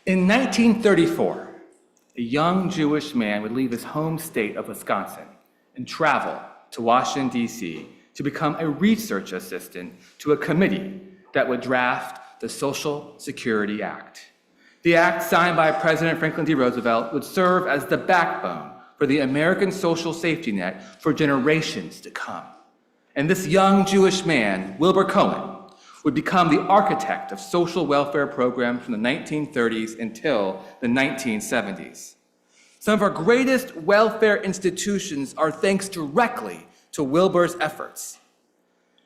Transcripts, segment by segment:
In 1934, a young Jewish man would leave his home state of Wisconsin and travel to Washington, D.C. to become a research assistant to a committee that would draft the Social Security Act. The act, signed by President Franklin D. Roosevelt, would serve as the backbone for the American social safety net for generations to come. And this young Jewish man, Wilbur Cohen, would become the architect of social welfare programs from the 1930s until the 1970s. Some of our greatest welfare institutions are thanks directly to Wilbur's efforts.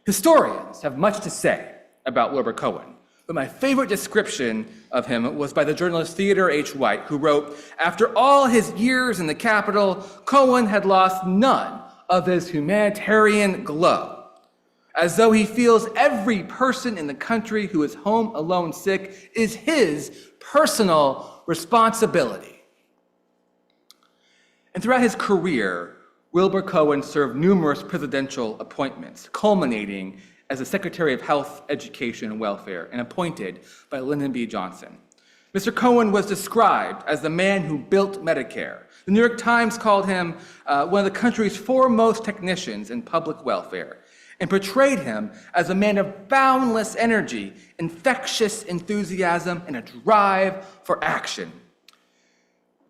Historians have much to say about Wilbur Cohen, but my favorite description of him was by the journalist Theodore H. White, who wrote, "After all his years in the Capitol, Cohen had lost none of his humanitarian glow, as though he feels every person in the country who is home alone sick is his personal responsibility." And throughout his career, Wilbur Cohen served numerous presidential appointments, culminating as the Secretary of Health, Education, and Welfare, and appointed by Lyndon B. Johnson. Mr. Cohen was described as the man who built Medicare. The New York Times called him one of the country's foremost technicians in public welfare, and portrayed him as a man of boundless energy, infectious enthusiasm, and a drive for action.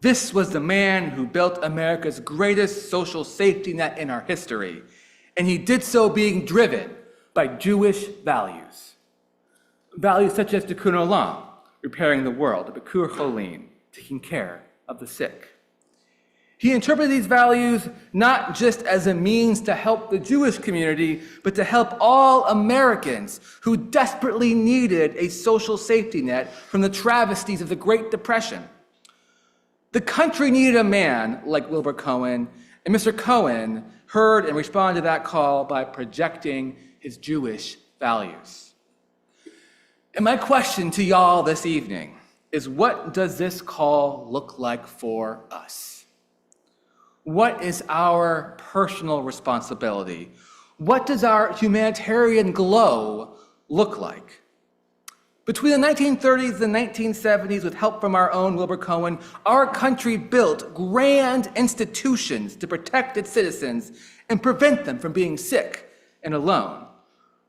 This was the man who built America's greatest social safety net in our history, and he did so being driven by Jewish values. Values such as tikkun olam, repairing the world, bikur cholim, taking care of the sick. He interpreted these values not just as a means to help the Jewish community, but to help all Americans who desperately needed a social safety net from the travesties of the Great Depression. The country needed a man like Wilbur Cohen, and Mr. Cohen heard and responded to that call by projecting his Jewish values. And my question to y'all this evening is, what does this call look like for us? What is our personal responsibility? What does our humanitarian glow look like? Between the 1930s and 1970s, with help from our own Wilbur Cohen, our country built grand institutions to protect its citizens and prevent them from being sick and alone.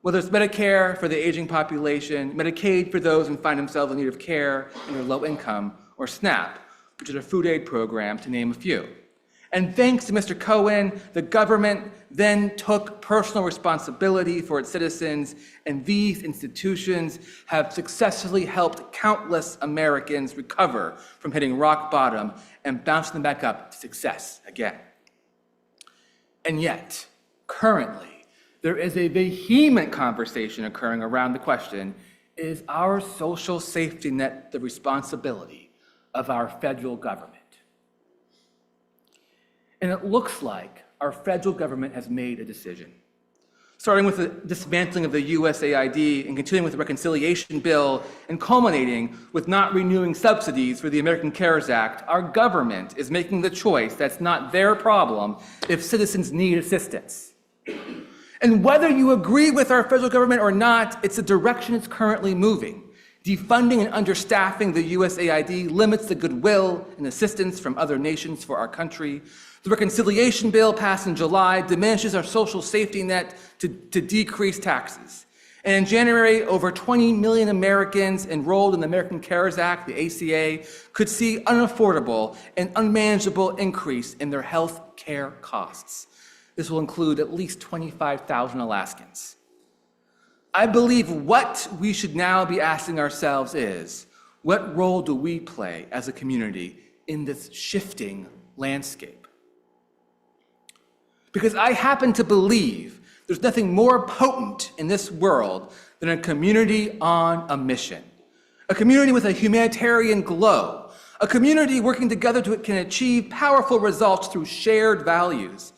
Whether it's Medicare for the aging population, Medicaid for those who find themselves in need of care and are low income, or SNAP, which is a food aid program, to name a few. And thanks to Mr. Cohen, the government then took personal responsibility for its citizens, and these institutions have successfully helped countless Americans recover from hitting rock bottom and bounce them back up to success again. And yet, currently, there is a vehement conversation occurring around the question, is our social safety net the responsibility of our federal government? And it looks like our federal government has made a decision. Starting with the dismantling of the USAID and continuing with the reconciliation bill and culminating with not renewing subsidies for the American CARES Act, our government is making the choice that's not their problem if citizens need assistance. And whether you agree with our federal government or not, it's the direction it's currently moving. Defunding and understaffing the USAID limits the goodwill and assistance from other nations for our country. The reconciliation bill passed in July diminishes our social safety net to decrease taxes. And in January, over 20 million Americans enrolled in the American CARES Act, the ACA, could see unaffordable and unmanageable increase in their health care costs. This will include at least 25,000 Alaskans. I believe what we should now be asking ourselves is, what role do we play as a community in this shifting landscape? Because I happen to believe there's nothing more potent in this world than a community on a mission. A community with a humanitarian glow. A community working together can achieve powerful results through shared values.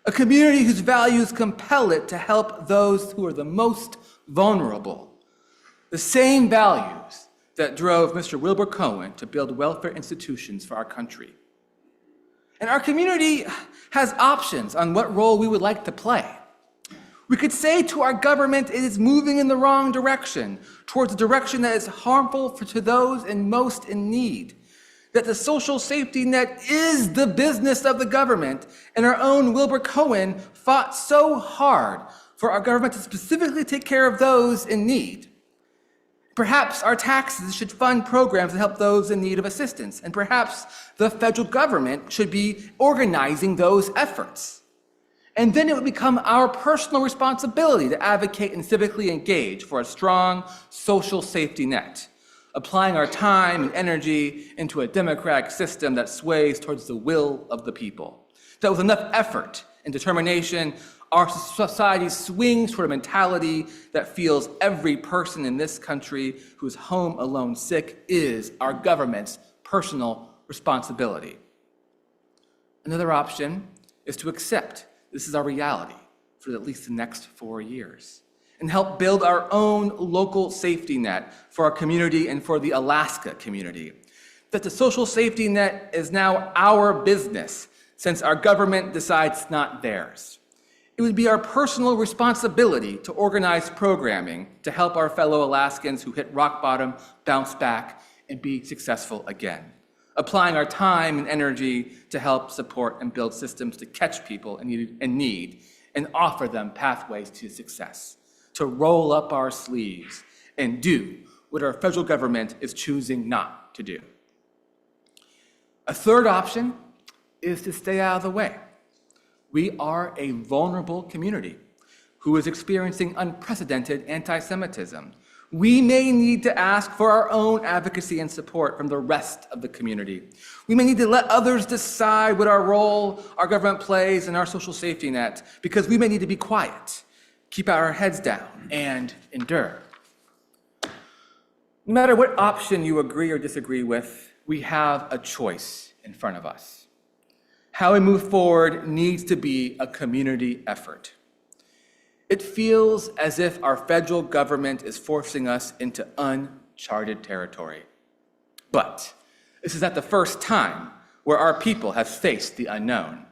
A community whose values compel it to help those who are the most vulnerable. The same values that drove Mr. Wilbur Cohen to build welfare institutions for our country. And our community has options on what role we would like to play. We could say to our government it is moving in the wrong direction, towards a direction that is harmful to those most in need. That the social safety net is the business of the government, and our own Wilbur Cohen fought so hard for our government to specifically take care of those in need. Perhaps our taxes should fund programs that help those in need of assistance, and perhaps the federal government should be organizing those efforts. And then it would become our personal responsibility to advocate and civically engage for a strong social safety net, applying our time and energy into a democratic system that sways towards the will of the people. That with enough effort and determination, our society swings toward a mentality that feels every person in this country who is home alone sick is our government's personal responsibility. Another option is to accept this is our reality for at least the next 4 years, and help build our own local safety net for our community and for the Alaska community. That the social safety net is now our business, since our government decides it's not theirs. It would be our personal responsibility to organize programming to help our fellow Alaskans who hit rock bottom bounce back and be successful again, applying our time and energy to help support and build systems to catch people in need and offer them pathways to success, to roll up our sleeves and do what our federal government is choosing not to do. A third option is to stay out of the way. We are a vulnerable community who is experiencing unprecedented anti-Semitism. We may need to ask for our own advocacy and support from the rest of the community. We may need to let others decide what our role our government plays in our social safety net, because we may need to be quiet, keep our heads down, and endure. No matter what option you agree or disagree with, we have a choice in front of us. How we move forward needs to be a community effort. It feels as if our federal government is forcing us into uncharted territory. But this is not the first time where our people have faced the unknown.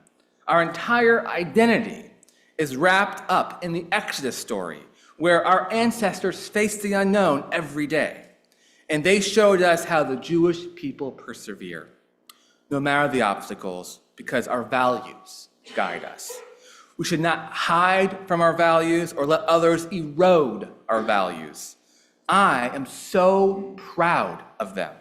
Our entire identity is wrapped up in the Exodus story, where our ancestors faced the unknown every day. And they showed us how the Jewish people persevere, no matter the obstacles, because our values guide us. We should not hide from our values or let others erode our values. I am so proud of them.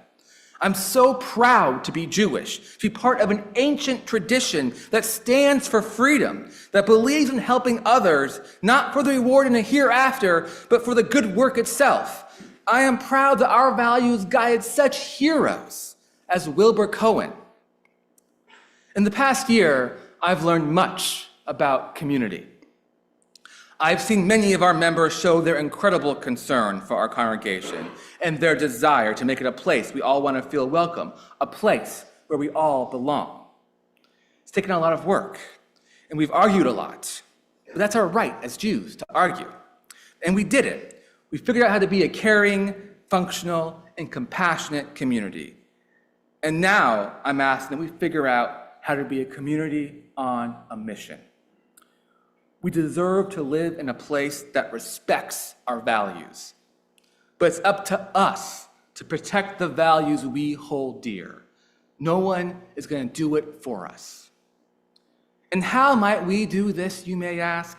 I'm so proud to be Jewish, to be part of an ancient tradition that stands for freedom, that believes in helping others, not for the reward in the hereafter, but for the good work itself. I am proud that our values guided such heroes as Wilbur Cohen. In the past year, I've learned much about community. I've seen many of our members show their incredible concern for our congregation and their desire to make it a place we all want to feel welcome, a place where we all belong. It's taken a lot of work, and we've argued a lot, but that's our right as Jews to argue. And we did it. We figured out how to be a caring, functional, and compassionate community. And now I'm asking that we figure out how to be a community on a mission. We deserve to live in a place that respects our values, but it's up to us to protect the values we hold dear. No one is going to do it for us. And how might we do this, you may ask?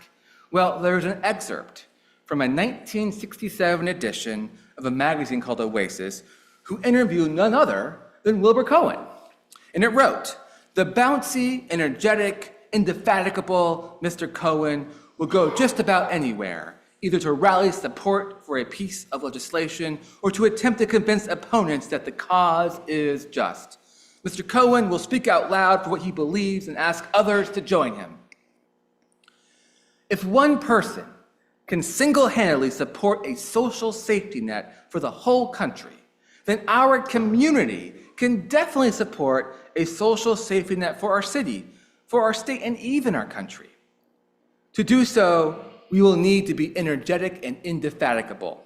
Well, there's an excerpt from a 1967 edition of a magazine called Oasis, who interviewed none other than Wilbur Cohen. And it wrote, "The bouncy, energetic, indefatigable Mr. Cohen will go just about anywhere, either to rally support for a piece of legislation or to attempt to convince opponents that the cause is just. Mr. Cohen will speak out loud for what he believes and ask others to join him." If one person can single-handedly support a social safety net for the whole country, then our community can definitely support a social safety net for our city, for our state, and even our country. To do so, we will need to be energetic and indefatigable.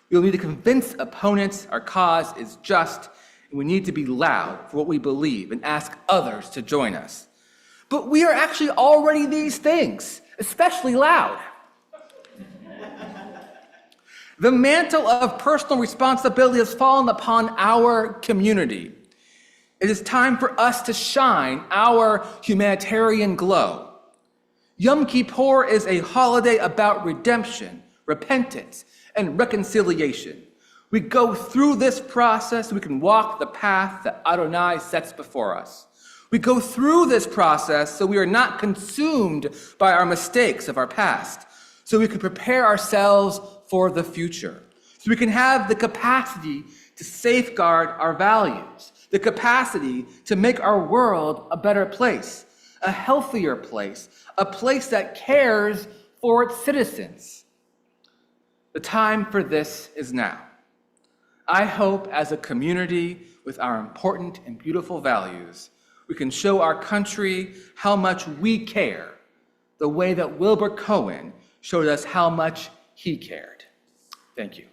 We will need to convince opponents our cause is just, and we need to be loud for what we believe and ask others to join us. But we are actually already these things, especially loud. The mantle of personal responsibility has fallen upon our community. It is time for us to shine our humanitarian glow. Yom Kippur is a holiday about redemption, repentance, and reconciliation. We go through this process so we can walk the path that Adonai sets before us. We go through this process so we are not consumed by our mistakes of our past, so we can prepare ourselves for the future, so we can have the capacity to safeguard our values, the capacity to make our world a better place, a healthier place, a place that cares for its citizens. The time for this is now. I hope as a community with our important and beautiful values, we can show our country how much we care, the way that Wilbur Cohen showed us how much he cared. Thank you.